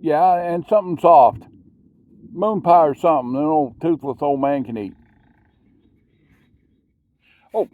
Yeah, and something soft. Moon pie or something an old toothless old man can eat. Oh,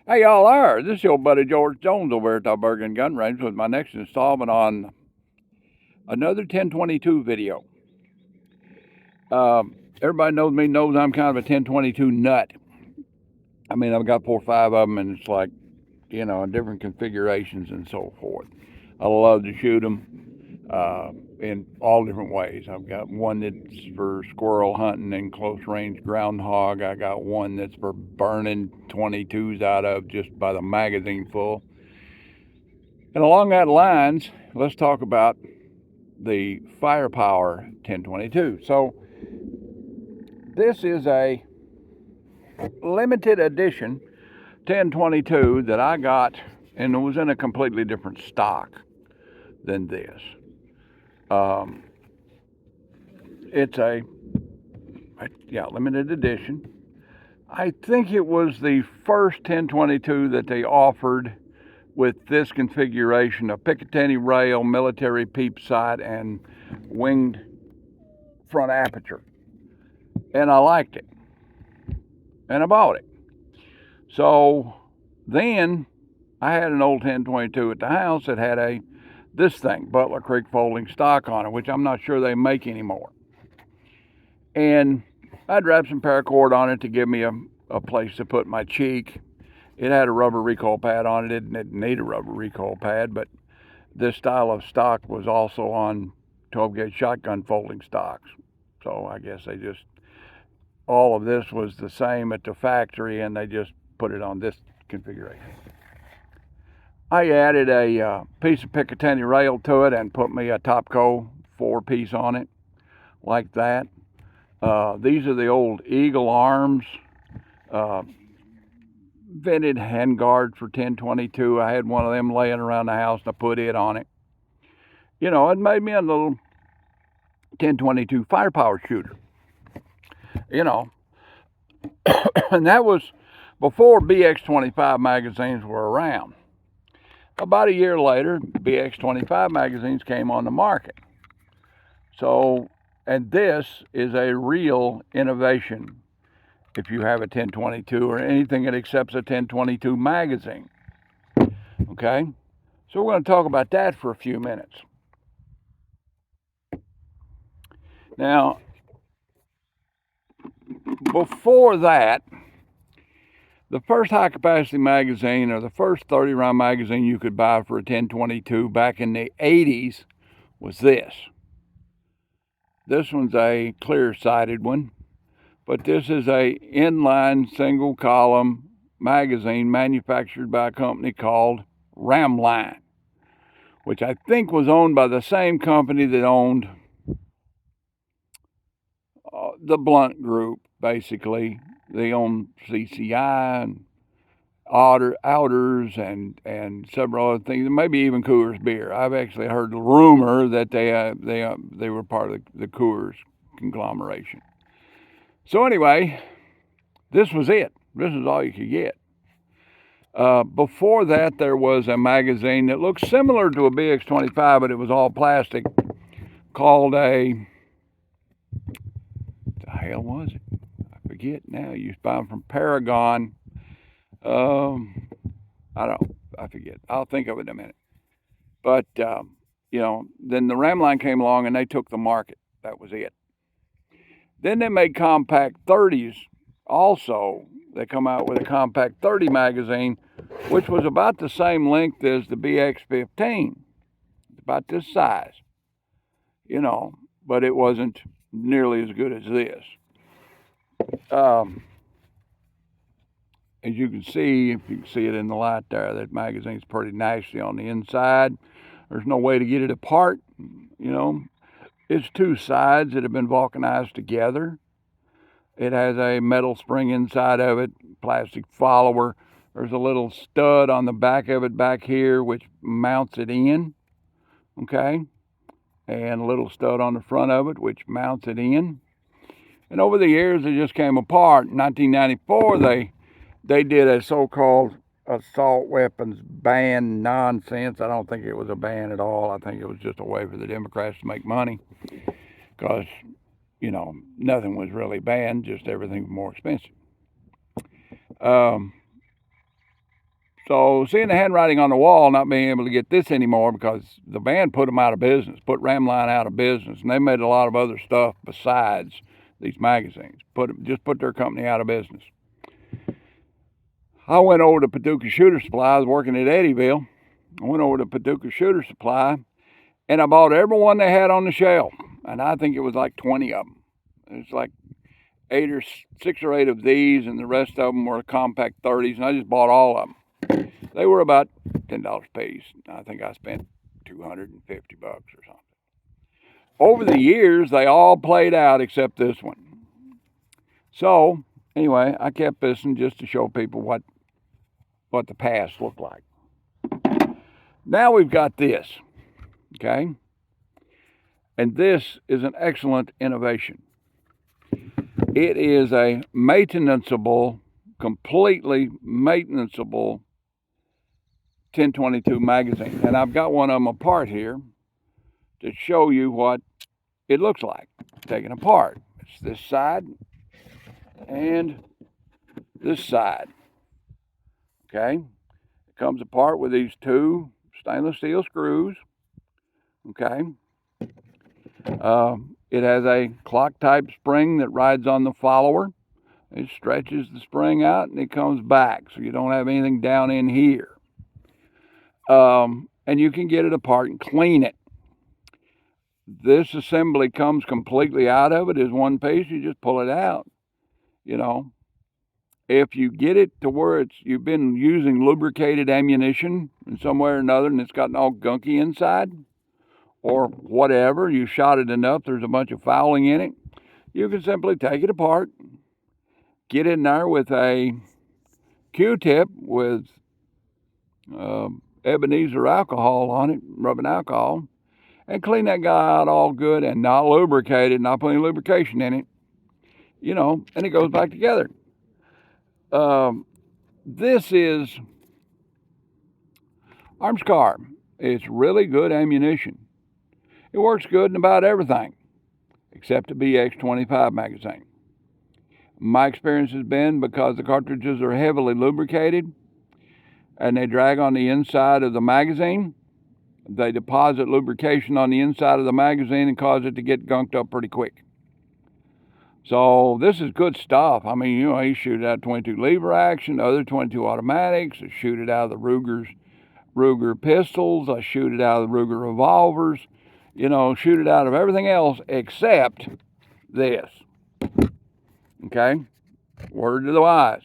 hey y'all there. This is your buddy George Jones over at the Bergen Gun Range with my next installment on another 1022 video. Everybody knows me, knows I'm kind of a 1022 nut. I mean, I've got 4 or 5 of them, and it's like, different configurations and so forth. I love to shoot them in all different ways. I've got one that's for squirrel hunting and close range groundhog. I got one that's for burning 22s out of just by the magazine full. And along that lines, let's talk about the Firepower 1022. So this is a limited edition 1022 that I got, and it was in a completely different stock than this. It's a limited edition. I think it was the first 1022 that they offered with this configuration of Picatinny rail, military peep sight, and winged front aperture. And I liked it. And I bought it. So then I had an old 1022 at the house that had this thing, Butler Creek folding stock on it, which I'm not sure they make anymore. And I'd wrap some paracord on it to give me a place to put my cheek. It had a rubber recoil pad on it. It didn't need a rubber recoil pad, but this style of stock was also on 12-gauge shotgun folding stocks. So I guess all of this was the same at the factory, and they just put it on this configuration. I added a piece of Picatinny rail to it and put me a Topco 4-piece on it, like that. These are the old Eagle Arms vented handguard for 1022. I had one of them laying around the house, and I put it on it. It made me a little 1022 firepower shooter. And that was before BX25 magazines were around. About a year later, BX25 magazines came on the market. So, and this is a real innovation if you have a 1022 or anything that accepts a 1022 magazine. Okay? So we're going to talk about that for a few minutes. Now, before that, the first high-capacity magazine, or the first 30-round magazine you could buy for a 1022 back in the 80s was this. This one's a clear-sided one, but this is a inline single-column magazine manufactured by a company called Ramline, which I think was owned by the same company that owned the Blunt Group, basically. They own CCI and Outers and several other things, maybe even Coors Beer. I've actually heard the rumor that they were part of the Coors conglomeration. So anyway, this was it. This is all you could get. Before that, there was a magazine that looked similar to a BX25, but it was all plastic, called the hell was it? I forget now. You used to buy them from Paragon. I forget. I'll think of it in a minute. But, then the Ramline came along and they took the market. That was it. Then they made compact 30s also. They come out with a compact 30 magazine, which was about the same length as the BX15. About this size, but it wasn't nearly as good as this. As you can see, if you can see it in the light there, that magazine's pretty nasty on the inside. There's no way to get it apart, It's 2 sides that have been vulcanized together. It has a metal spring inside of it, plastic follower. There's a little stud on the back of it back here, which mounts it in, okay? And a little stud on the front of it, which mounts it in. And over the years, it just came apart. In 1994, they did a so-called assault weapons ban nonsense. I don't think it was a ban at all. I think it was just a way for the Democrats to make money because, you know, nothing was really banned, just everything was more expensive. So seeing the handwriting on the wall, not being able to get this anymore because the ban put them out of business, put Ramline out of business, and they made a lot of other stuff besides these magazines. Just put their company out of business. I went over to Paducah Shooter Supply. I was working at Eddyville. I went over to Paducah Shooter Supply, and I bought every one they had on the shelf, and I think it was like 20 of them. It's like 6 or 8 of these, and the rest of them were compact 30s, and I just bought all of them. They were about $10 a piece. I think I spent $250 or something. Over the years, they all played out except this one. So anyway, I kept this one just to show people what the past looked like. Now we've got this, okay? And this is an excellent innovation. It is a maintenanceable, completely maintenanceable 1022 magazine. And I've got one of them apart here to show you what it looks like taken apart. It's this side and this side. Okay? It comes apart with these 2 stainless steel screws. Okay? It has a clock type spring that rides on the follower. It stretches the spring out and it comes back, so you don't have anything down in here. And you can get it apart and clean it. This assembly comes completely out of it as one piece. You just pull it out. You know, if you get it to where you've been using lubricated ammunition in some way or another and it's gotten all gunky inside or whatever, you shot it enough, there's a bunch of fouling in it, you can simply take it apart, get in there with a Q-tip with Ebenezer alcohol on it, rubbing alcohol, and clean that guy out all good and not lubricated, not putting lubrication in it, you know, and it goes back together. This is Arms Car. It's really good ammunition. It works good in about everything except the BX25 magazine. My experience has been because the cartridges are heavily lubricated and they drag on the inside of the magazine, they deposit lubrication on the inside of the magazine and cause it to get gunked up pretty quick. So this is good stuff. I mean, you know, you shoot it out of 22 lever action, other 22 automatics. I shoot it out of the Ruger pistols. I shoot it out of the Ruger revolvers. You know, shoot it out of everything else except this. Okay? Word to the wise.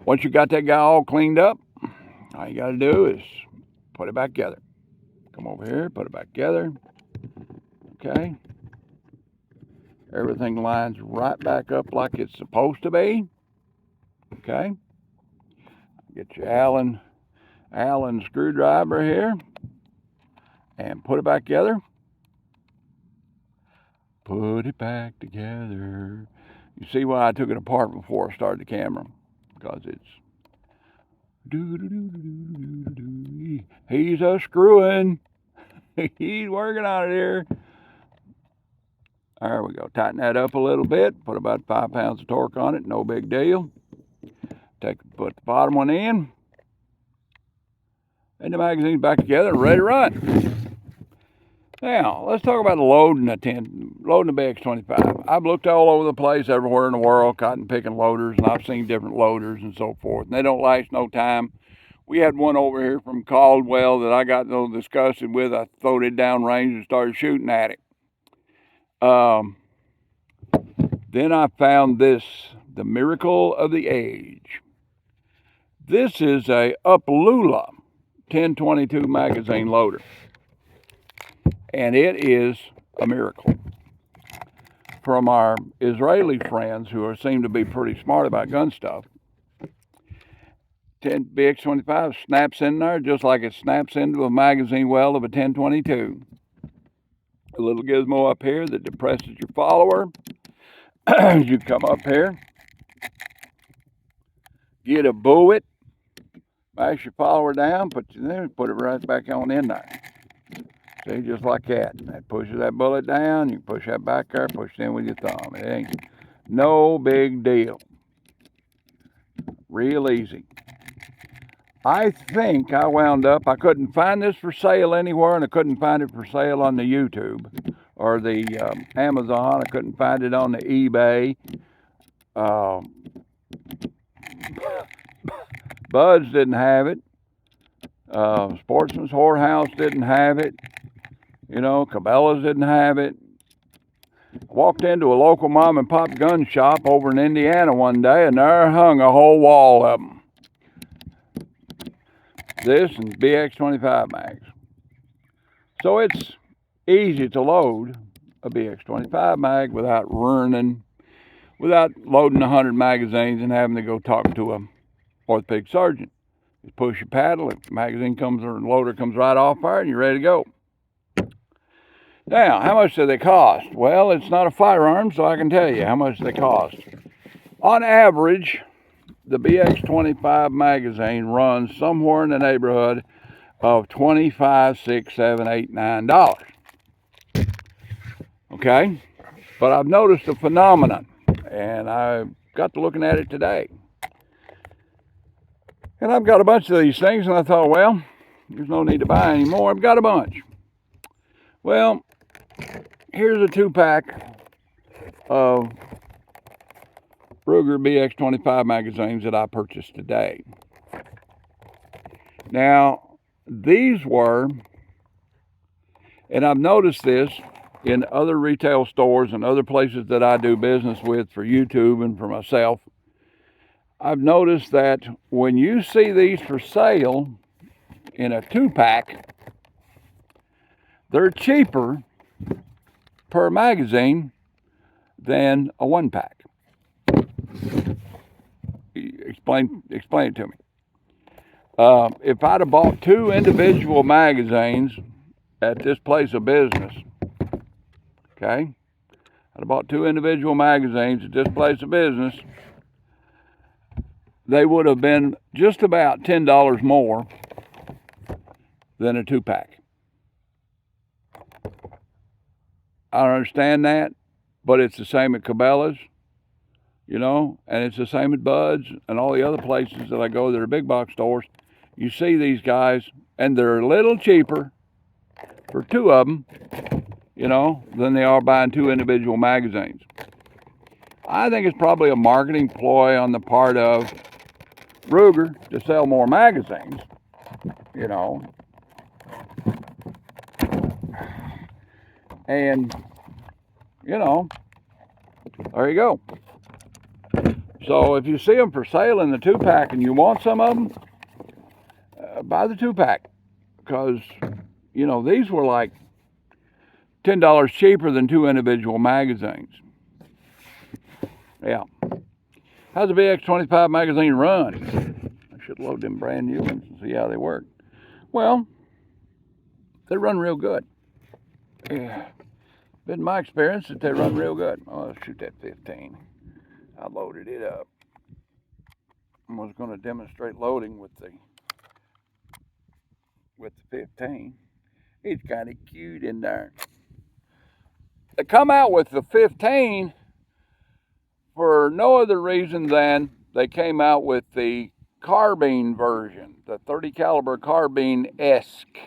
Once you got that guy all cleaned up, all you got to do is put it back together. Come over here, put it back together. Okay? Everything lines right back up like it's supposed to be. Okay? Get your Allen screwdriver here and put it back together. Put it back together. You see why I took it apart before I started the camera? Because it's he's a screwing. He's working on it here. There we go. Tighten that up a little bit. Put about 5 pounds of torque on it. No big deal. Put the bottom one in. And the magazine's back together and ready to run. Now, let's talk about loading the BX25. I've looked all over the place, everywhere in the world, cotton picking loaders, and I've seen different loaders and so forth. And they don't last no time. We had one over here from Caldwell that I got a little disgusted with. I throwed it down range and started shooting at it. Then I found this, the miracle of the age. This is a Uplula 1022 magazine loader. And it is a miracle. From our Israeli friends who seem to be pretty smart about gun stuff, BX25 snaps in there just like it snaps into a magazine well of a 1022. A little gizmo up here that depresses your follower. You come up here, get a bullet, mash your follower down, then put it right back on in there. See, just like that. That pushes that bullet down, you push that back there, push it in with your thumb. It ain't no big deal. Real easy. I think I wound up, I couldn't find this for sale anywhere, and I couldn't find it for sale on the YouTube or the Amazon. I couldn't find it on the eBay. Bud's didn't have it. Sportsman's Whorehouse didn't have it. You know, Cabela's didn't have it. Walked into a local mom and pop gun shop over in Indiana one day, and there hung a whole wall of them. This and BX25 mags. So it's easy to load a BX25 mag without loading 100 magazines and having to go talk to a orthopedic surgeon. You push your paddle, the magazine comes, or the loader comes right off there, and you're ready to go. Now, how much do they cost? Well, it's not a firearm, so I can tell you how much they cost. On average, the BX25 magazine runs somewhere in the neighborhood of $25, $6, $7, $8, $9. Okay? But I've noticed a phenomenon, and I got to looking at it today. And I've got a bunch of these things, and I thought, well, there's no need to buy any more. I've got a bunch. Well, here's a 2-pack of Ruger BX25 magazines that I purchased today. Now, these were, and I've noticed this in other retail stores and other places that I do business with for YouTube and for myself, I've noticed that when you see these for sale in a 2-pack, they're cheaper per magazine than a 1-pack. Explain it to me. If I'd have bought 2 individual magazines at this place of business, okay, I'd have bought 2 individual magazines at this place of business, they would have been just about $10 more than a 2-pack. I don't understand that, but it's the same at Cabela's, you know, and it's the same at Bud's and all the other places that I go that are big box stores. You see these guys, and they're a little cheaper for 2 of them, you know, than they are buying 2 individual magazines. I think it's probably a marketing ploy on the part of Ruger to sell more magazines, you know. And, you know, there you go. So if you see them for sale in the 2-pack and you want some of them, buy the 2-pack. Because, you know, these were like $10 cheaper than 2 individual magazines. Yeah. How's the BX25 magazine run? I should load them brand new ones and see how they work. Well, they run real good. Yeah. Been my experience that they run real good. Oh, let's shoot that 15. I loaded it up. I was going to demonstrate loading with the 15. It's kind of cute in there. They come out with the 15 for no other reason than they came out with the carbine version, the 30 caliber carbine-esque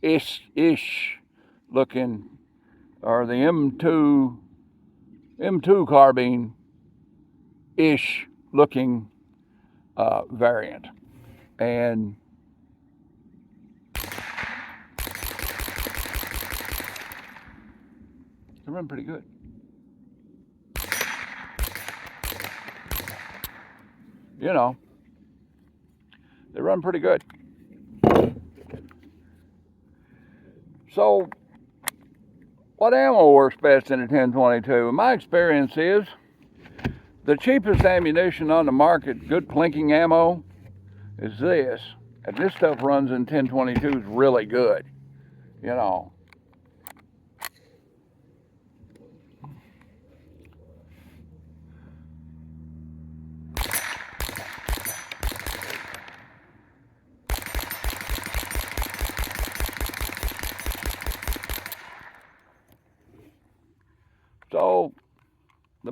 ish looking, or the M2 carbine ish looking variant. And they run pretty good. You know, they run pretty good. So, what ammo works best in a 1022? My experience is the cheapest ammunition on the market, good plinking ammo, is this. And this stuff runs in 1022s really good, you know.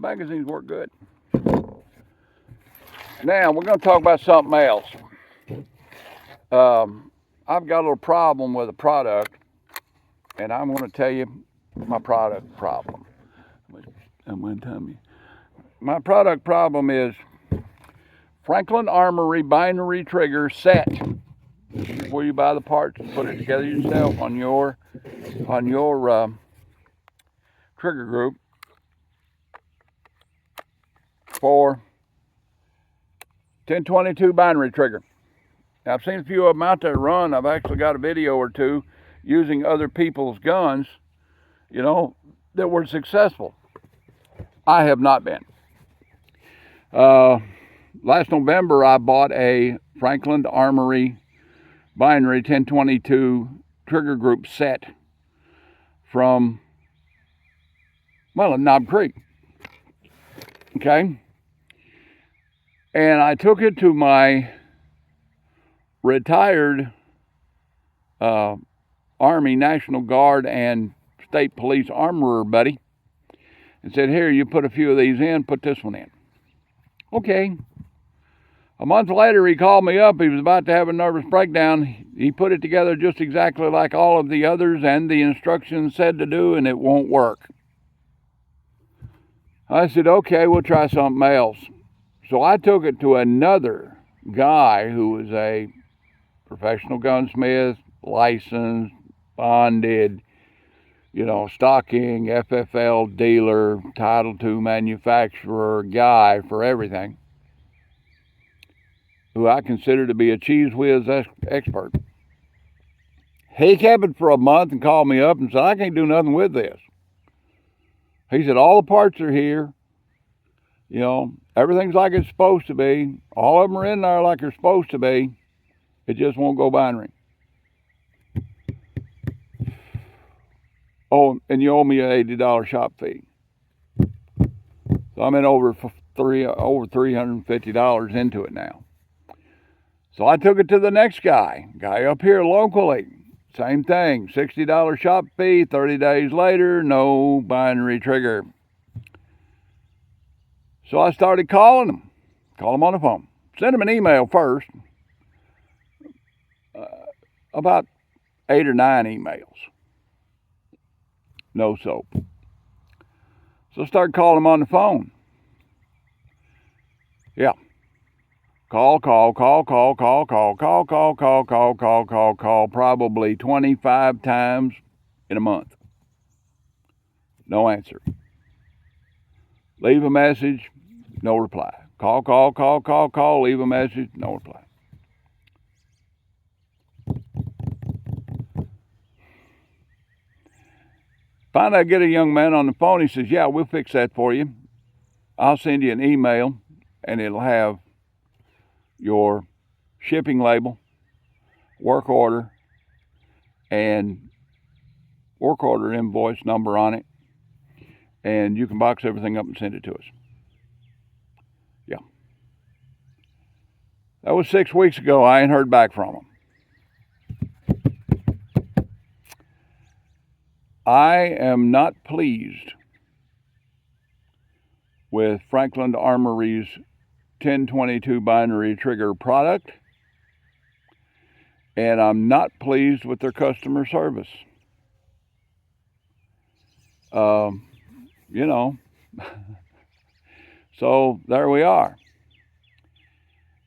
magazines work good. Now, we're going to talk about something else. I've got a little problem with a product, and I'm going to tell you my product problem. My product problem is Franklin Armory binary trigger set, where you buy the parts and put it together yourself on your trigger group for 1022 binary trigger. Now, I've seen a few of them out there run. I've actually got a video or two using other people's guns, you know, that were successful. I have not been. Last November, I bought a Franklin Armory binary 1022 trigger group set from, well, in Knob Creek. Okay? And I took it to my retired Army, National Guard, and State Police armorer buddy and said, here, you put a few of these in, put this one in. Okay. A month later, he called me up. He was about to have a nervous breakdown. He put it together just exactly like all of the others and the instructions said to do, and it won't work. I said, okay, we'll try something else. So I took it to another guy who was a professional gunsmith, licensed, bonded, you know, stocking, FFL dealer, Title II manufacturer, guy for everything, who I consider to be a cheese whiz expert. He kept it for a month and called me up and said, I can't do nothing with this. He said, all the parts are here. You know, everything's like it's supposed to be. All of them are in there like they're supposed to be. It just won't go binary. Oh, and you owe me an $80 shop fee. So I'm in over $350 into it now. So I took it to the next guy up here locally. Same thing, $60 shop fee, 30 days later, no binary trigger. So I started calling him on the phone. Sent him an email first, about 8 or 9 emails. No soap. So I started calling him on the phone. Yeah. Call, probably 25 times in a month. No answer. Leave a message, no reply. Call, leave a message, no reply. Finally, I get a young man on the phone. He says, yeah, we'll fix that for you. I'll send you an email, and it'll have your shipping label, work order, and work order invoice number on it, and you can box everything up and send it to us. Yeah. That was 6 weeks ago. I ain't heard back from him. I am not pleased with Franklin Armory's 1022 binary trigger product, and I'm not pleased with their customer service. You know, so there we are.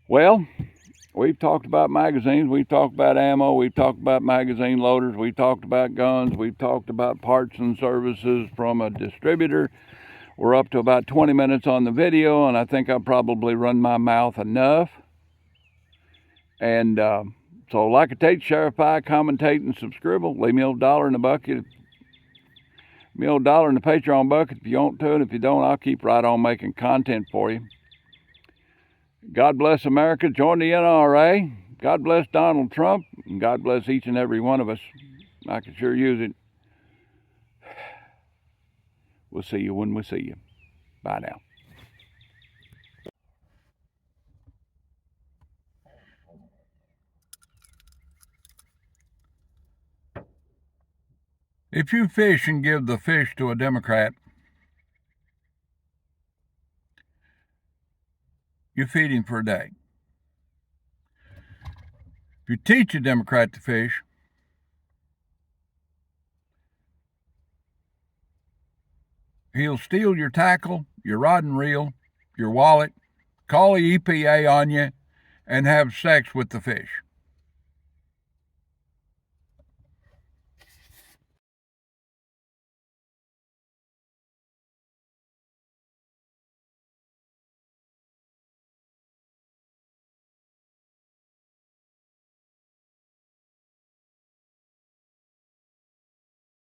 Well, we've talked about magazines, we've talked about ammo, we've talked about magazine loaders, we've talked about guns, we've talked about parts and services from a distributor. We're up to about 20 minutes on the video, and I think I've probably run my mouth enough. And so like a Tate, share, commentate, and subscribe. Leave me a $1 in the bucket. Me a $1 in the Patreon bucket if you want to, and if you don't, I'll keep right on making content for you. God bless America. Join the NRA. God bless Donald Trump. And God bless each and every one of us. I can sure use it. We'll see you when we see you. Bye now. If you fish and give the fish to a Democrat, you feed him for a day. If you teach a Democrat to fish, he'll steal your tackle, your rod and reel, your wallet, call the EPA on you, and have sex with the fish.